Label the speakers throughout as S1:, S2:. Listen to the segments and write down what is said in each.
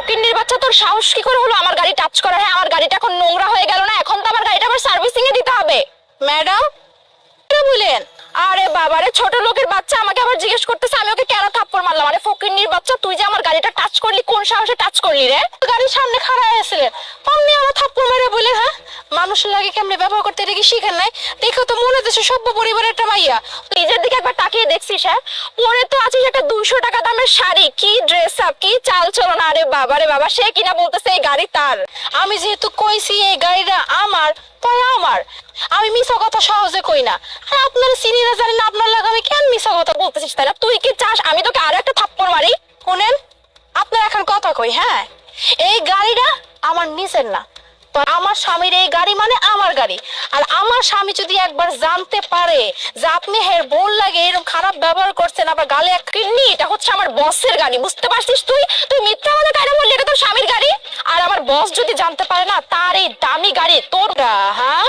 S1: ফকিন্নির বাচ্চা, তোর সাহস কি করে হলো আমার গাড়ি টাচ করা? হ্যাঁ, আমার গাড়িটা এখন নোংরা হয়ে গেল না? এখন তো আমার গাড়িটা আবার সার্ভিসিং এ দিতে হবে। ম্যাডাম বলেন, আরে বাবারে, ছোট লোকের বাচ্চা আমাকে আবার জিজ্ঞেস করতেছে আমি ওকে কেন থাপ্পড় মারলাম। আরে ফকিন্নির বাচ্চা, তুই যে আমার গাড়িটা টাচ করলি, কোন সাহসে টাচ করলি রে? গাড়ির সামনে খাড়া হয়েছিলেন, অমনি আমার থাপ্পড় মেরে বলে, হ্যাঁ মানুষের লাগে কেমনে ব্যবহার করতে, এটা কি শিখেন নাই? দেখো তো মনে হচ্ছে সভ্য পরিবারের একটা মাইয়া। নিজের দিকে একবার তাকিয়ে দেখছিস? হ্যাঁ, পরে তো আছিস একটা 200 টাকা দামের শাড়ি, কি ড্রেস আপ, কি চাল চলন। আরে বাবারে বাবা, সে কিনা বলতেছে এই গাড়ি তার। আমি যেহেতু কইছি এই গাড়িটা আমার, তাই আমার, আমি মিছা কথা সহজে কই না। আর আপনার চিনি না জানি না, আপনার লাগে আমি কেন মিছা কথা বলতেছিস? তাই না? তুই কি চাস আমি তোকে আরো একটা থাপ্পড় মারি? শুনেন, আপনার এখন কথা কই। হ্যাঁ, এই গাড়িটা আমার নিজের না, তো আমার স্বামীর এই গাড়ি মানে আমার গাড়ি। আর আমার স্বামী যদি একবার জানতে পারে যে আপনি হের বোন লাগে এরকম খারাপ ব্যবহার করছেন, আবার গালে এক কিডনি, এটা হচ্ছে আমার বসের গাড়ি, বুঝতে পারছিস? তুই তুই মিথ্যা কথা কেন বললি? এটা তোর স্বামীর গাড়ি। আর আমার বস যদি জানতে পারে না তার এই দামি গাড়ি তোর, হ্যাঁ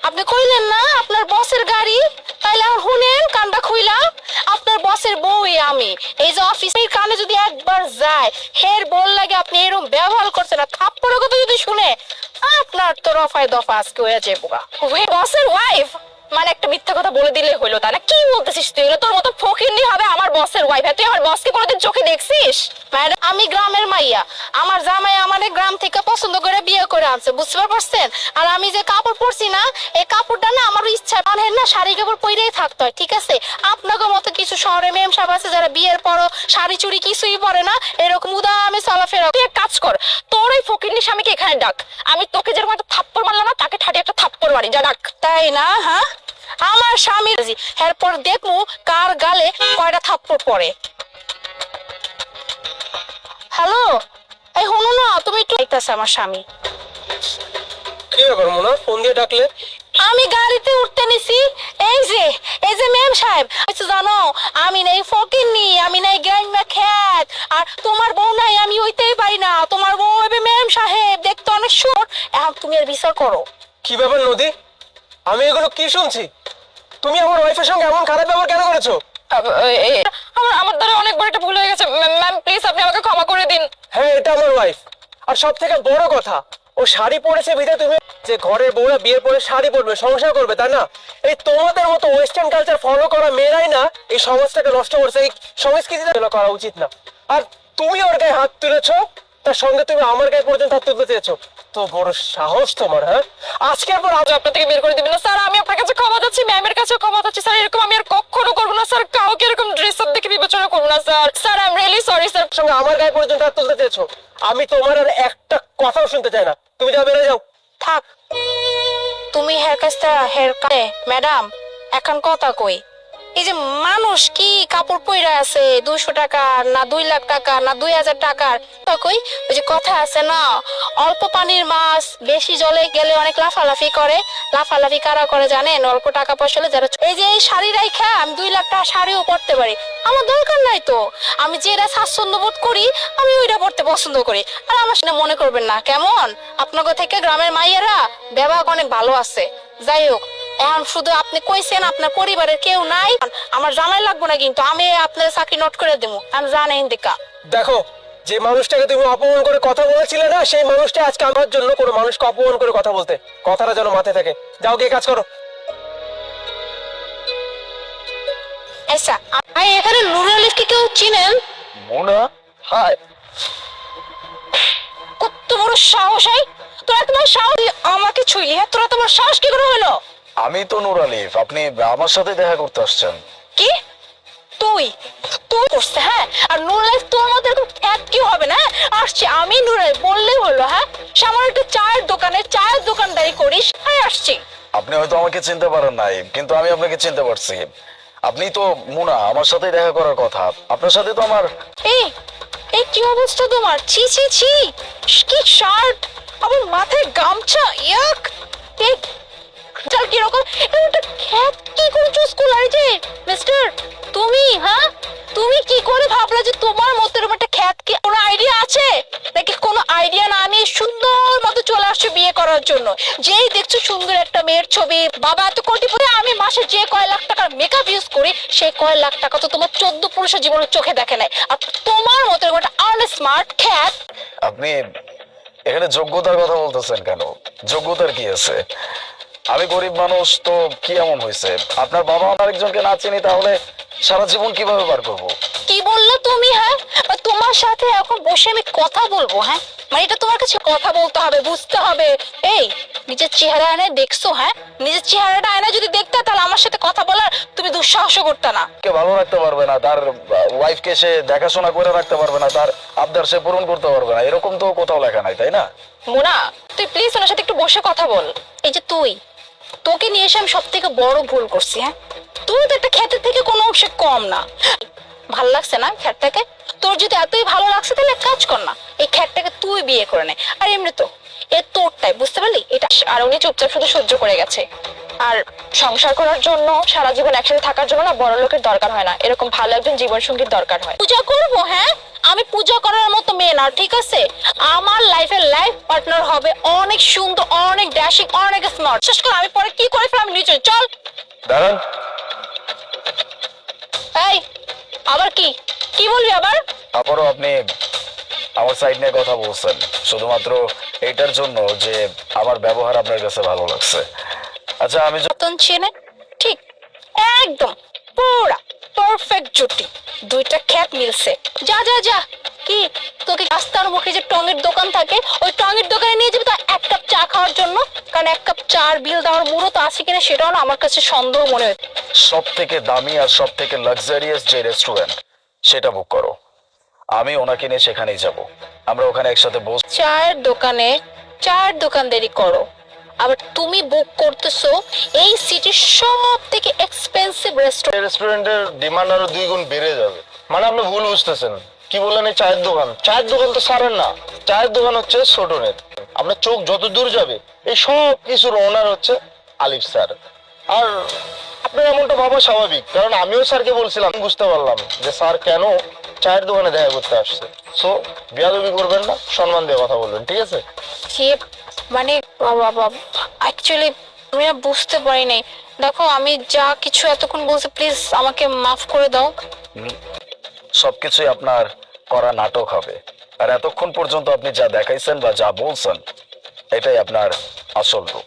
S1: আপনি কইলেন না আপনার বসের গাড়ি, তাইলে আর শুনেন কানটা খুইলা, আপনার বসের বউই আমি। এই যে অফিসের কানে যদি একবার যায় হের বল লাগে আপনি এরকম ব্যবহার করছেন, না থাপ্পড়ের কথা যদি শুনে, আপনার তো রফায় দফা আজকে হয়ে যাবো। বসের ওয়াইফ মানে একটা মিথ্যা কথা বলে দিলে হইলো, তা না? কি বলতেছিস তুই? তোর মতো ফকিন্নি হবে আমার বসের ওয়াইফ? তুই আমার বসকে কোনোদিন চোখে দেখছিস? ম্যাডাম, আমি গ্রামের মাইয়া, আমার জামাই আমাদের গ্রাম থেকে পছন্দ করে বিয়ে করে আনছে, বুঝতে পারছেন? আর আমি যে কাপড় পরছি না, এই কাপড়টা না আমার ইচ্ছা বানের না, শাড়ি কাপড় পরেই থাকতে হয়, ঠিক আছে? আপনাদের মতো কিছু শহরে মেম সাহেব আছে যারা বিয়ের পরও শাড়ি চুড়ি কিছুই পরে না, এরকম উদামে চলাফেরা। তুই এক কাজ কর, তোর ওই ফকিন্নি স্বামীকে এখানে ডাক, আমি তোকে যেরকম একটা থাপ্পড় মারলাম না, তাকে ঠাটি একটা থাপ্পড় মারি, যা ডাক। তাই না? হ্যাঁ, আমার স্বামীর, এরপর দেখবো কার গালে কয়টা থাপ্পড় পড়ে। হ্যালো, এই শুনো না, তুমি একটু আইতাছে আমার স্বামী।
S2: কি ব্যাপার মোনা, ফোন দিয়ে ডাকলে?
S1: আমি গাড়িতে উঠতে নিছি, এই যে মেম সাহেব, কিছু জানো, আমি নেই ফকিন্নি, আমি নেই গ্রাম্য খ্যাত, আর তোমার বউ নাই, আমি হইতেই পারি না। তোমার বউ হবে মেম সাহেব, দেখতে অনেক সুন্দর। এখন তুমি আর বিচার করো।
S2: কি ব্যাপার নদী, আমি এগুলো কি শুনছি? তুমি আমার ওয়াইফের সঙ্গে এমন খারাপ ব্যবহার কেন করেছো?
S1: আমার দ্বারা অনেক বড় একটা ভুল হয়ে গেছে ম্যাম, প্লিজ আপনি আমাকে ক্ষমা করে দিন।
S2: হ্যাঁ, এটা আমার ওয়াইফ, আর সব থেকে বড় কথা ও শাড়ি পরেছে বিধে তুমি যে ঘরের বউরা বিয়ের পরে শাড়ি পরবে, সংসার করবে, তাই না? এই তোমাদের মতো ওয়েস্টার্ন কালচার ফলো করা মেয়েরাই না এই সমাজটাকে নষ্ট করছে। এই সংস্কৃতিটা করা উচিত না। আর তুমি ওর গায়ে হাত তুলেছো, তার সঙ্গে তুমি আমার গায়ে পর্যন্ত হাত তুলতে চেয়েছো। তো বড় সাহস তোমার! হ্যাঁ, আজকের পর আজ
S1: আপনার থেকে বের করে দিবেন না স্যার, আমি আপনার কাছে ক্ষমা চাচ্ছি, ম্যামের কাছেও ক্ষমা চাচ্ছি স্যার। এরকম আমি আর কখনো করবো না স্যার, কাউকে এরকম ড্রেস আপ দেখে বিবেচনা করবো না sir. Sir I am really sorry sir.
S2: সঙ্গে আমার গায়ে পর্যন্ত হাত তুলতে চেয়েছো। আমি তোমার আর একটা কথাও শুনতে চাই না, তুমি যাও, বেরো যাও।
S1: থাক, তুমি হের কাছটা হের কাছে। ম্যাডাম, এখন কথা কই, এই যে মানুষ কি কাপড় পইরা আছে 200 টাকা না 2 লাখ টাকা না 2000 টাকার, তো কই ওই যে কথা আছে না, অল্প পানির মাছ বেশি জলে গেলে অনেক লাফালাফি করে। লাফালাফি কারা করে জানেন? অল্প টাকা পয়সা হলে যারা। এই যে এই শাড়ি রাইখা আমি 2 লাখ টাকা শাড়িও পরতে পারি, আমার দরকার নাই তো। আমি যেটা স্বাচ্ছন্দ্য বোধ করি আমি ওইটা পড়তে পছন্দ করি। আর আমার সেটা মনে করবেন না কেমন, আপনাকে থেকে গ্রামের মাইয়েরা ব্যবহার অনেক ভালো আছে। যাই হোক, এখন শুধু আপনি কইছেন আপনার পরিবারের কেউ নাই, আমার জামাই লাগবো না, কিন্তু আমি আপনার চাকরি নোট করে দেবো, আমি জানেন দেখা।
S2: দেখো, যে মানুষটাকে তুমি অপমান করে কথা বলেছিলে না, সেই মানুষটা আজকে আমার জন্য কোনো মানুষকে অপমান করে কথা বলতে, কথাটা যেন মাথায় থাকে। যাও, গিয়ে কাজ করো।
S1: আচ্ছা, ভাই এখানে নুরুল আলিফকে কেউ চিনেন?
S3: মোনা, হাই।
S1: কত বড় সাহস! হয় তোরা তোমার সাহস আমাকে ছুইলি? হ্যাঁ, তোরা তোমার সাহস কি করে হলো?
S3: আমি তো নূর আলিফ, আপনি আমার সাথে দেখা করতে আসছেন।
S1: কি তুই তুই করছিস? হ্যাঁ, আর নুরুল আলিফ তোর মতো এরকম খ্যাত কি হবে না? আসছি আমি নুরুল আলিফ বললেই হলো। হ্যাঁ, সামান্য একটা চায়ের দোকানে চায়ের দোকানদারি করিস, হ্যাঁ আসছি।
S3: আপনি হয়তো আমাকে চিনতে পারেন নাই, কিন্তু আমি আপনাকে চিনতে পারছি। আপনি তো মুনা, আমার সাথে দেখা করার কথা। আপনার সাথে তো আমার
S1: এই এই কি অবস্থা তোমার? ছি ছি ছি, কি শার্ট, আবার মাথায় গামছা, ইয়াক! এই চাল কি রকম এটা খ্যাত কি করে চুজ করলা? এই যে মিস্টার, তুমি, হ্যাঁ তুমি কি করে ভাবলা যে তোমার মতো এরকম একটা খ্যাত? কি কোনো আইডিয়া আছে নাকি? কোনো আইডিয়া না নিয়ে সুন্দর মতো চলে আসছো বিয়ে বিয়ে করার জন্য। যেই দেখছো সুন্দর একটা মেয়ের ছবি, বাবা এত কোটিপতি, আমি মাসে যে কয় লাখ টাকার মেকআপ ইউজ করি সেই কয় লাখ টাকা তো তোমার 14 পুরুষের জীবনের চোখে দেখে নাই। আর তোমার মতো একটা আনস্মার্ট খ্যাত।
S3: আপনি এখানে যোগ্যতার কথা বলতেছেন কেন? যোগ্যতার কি আছে? আমি গরিব মানুষ, তো কি এমন হয়েছে? আপনার বাবা আমার একজনকে না চিনি তাহলে সারা জীবন কিভাবে পার করবো?
S1: কি বললে তুমি? হ্যাঁ, আর তোমার সাথে এখন বসে আমি কথা বলবো? হ্যাঁ, মানে এটা তোমার কাছে কথা বলতে হবে, বুঝতে হবে। এই নিজের চেহারা আয়নায় দেখছো? হ্যাঁ, নিজের চেহারাটা আয়নায় যদি দেখতে তাহলে আমার সাথে কথা বলার তুমি দুঃসাহসও করতে না।
S3: কে ভালো রাখতে পারবে না, তার ওয়াইফকে সে দেখাশোনা করে রাখতে পারবে না, তার আবদার সে পূরণ করতে পারবে না, এরকম তো কোথাও লেখা নাই, তাই না?
S1: মোনা, তুই প্লিজ ওনার সাথে একটু বসে কথা বল। এই যে তুই, তোকে নিয়ে এসে আমি সব থেকে বড় ভুল করছি। হ্যাঁ, তুই তো একটা খ্যাতের থেকে কোনো অংশে কম না। ভাল লাগছে না খ্যাটটাকে? তোর যদি এতই ভালো লাগছে তাহলে এক কাজ কর না, এই খ্যাটটাকে তুই বিয়ে করে নে। আর এমনি তো এ তোরটাই, বুঝতে পারলি? এটা আর উনি চুপচাপ শুধু সহ্য করে গেছে। আর সংসার করার জন্য, সারা জীবন একসাথে থাকার জন্য না বড় লোকের দরকার হয় না, এরকম ভালো একজন জীবন সঙ্গীর দরকার হয়। পূজা করব, হ্যাঁ, আমি পূজা করার মতো মেয়ে না, ঠিক আছে? আমার লাইফের লাইফ পার্টনার হবে অনেক সুন্দর, অনেক ড্যাশিং, অনেক স্মার্ট। শেষ করে আমি পরে কি করে ফেলাম নিচে চল।
S3: দাঁড়ান,
S1: এই আবার কি কি বলবি আবার?
S3: তারপরও আপনি আমার সাইড নিয়ে কথা বলছেন শুধুমাত্র এইটার জন্য যে আমার ব্যবহার আপনার কাছে ভালো লাগছে। আচ্ছা, আমি
S1: রতন চেনে ঠিক, একদম পুরা পারফেক্ট জুটি, দুইটা খ্যাত মিলছে। যা যা যা, কি তোকে রাস্তার মুখে যে টঙের দোকান থাকে ওই টঙের দোকানে নিয়ে যাবি তো এক কাপ চা খাওয়ার জন্য। কারণ এক কাপ চার বিল দেওয়ার মুহূর্ত আছে কিনা সেটাও না আমার কাছে সন্দেহ মনে হয়।
S3: সব থেকে দামি আর সব থেকে লাক্সারিয়াস যে রেস্টুরেন্ট সেটা বুক করো, আমি ওনাকে নিয়ে সেখানেই যাব, আমরা ওখানে একসাথে বস।
S1: চায়ের দোকানে চায়ের দোকানদারি করো, আবার তুমি বুক করতেছো এই সিটির সব থেকে এক্সপেন্সিভ রেস্টুরেন্ট।
S4: রেস্টুরেন্টের ডিমান্ড আরো 2 গুণ বেড়ে যাবে। মানে আপনি ভুল বুঝতেছেন। কি বললেন এই চায়ের দোকান? চায়ের দোকান তো সারেন না, চায়ের দোকান হচ্ছে ছোটনের। আপনার চোখ যত দূর যাবে এই সব কিছুর ওনার হচ্ছে আলিফ স্যার। আর আপনার এমনটা ভাবা স্বাভাবিক, কারণ আমিও স্যারকে বলছিলাম, বুঝতে পারলাম যে স্যার কেন চায়ের দোকানে দেখা করতে আসছে। সো বেয়াদবি করবেন না, সম্মান দিয়ে কথা বলবেন, ঠিক আছে?
S1: যে মানে অ্যাকচুয়ালি আমি না বুঝতে পারি নাই। দেখো আমি যা কিছু এতক্ষণ বলছি প্লিজ আমাকে মাফ করে দাও।
S3: সবকিছুই আপনার করা নাটক হবে, আর এতক্ষণ পর্যন্ত আপনি যা দেখাইছেন বা যা বলছেন এটাই আপনার আসল রূপ।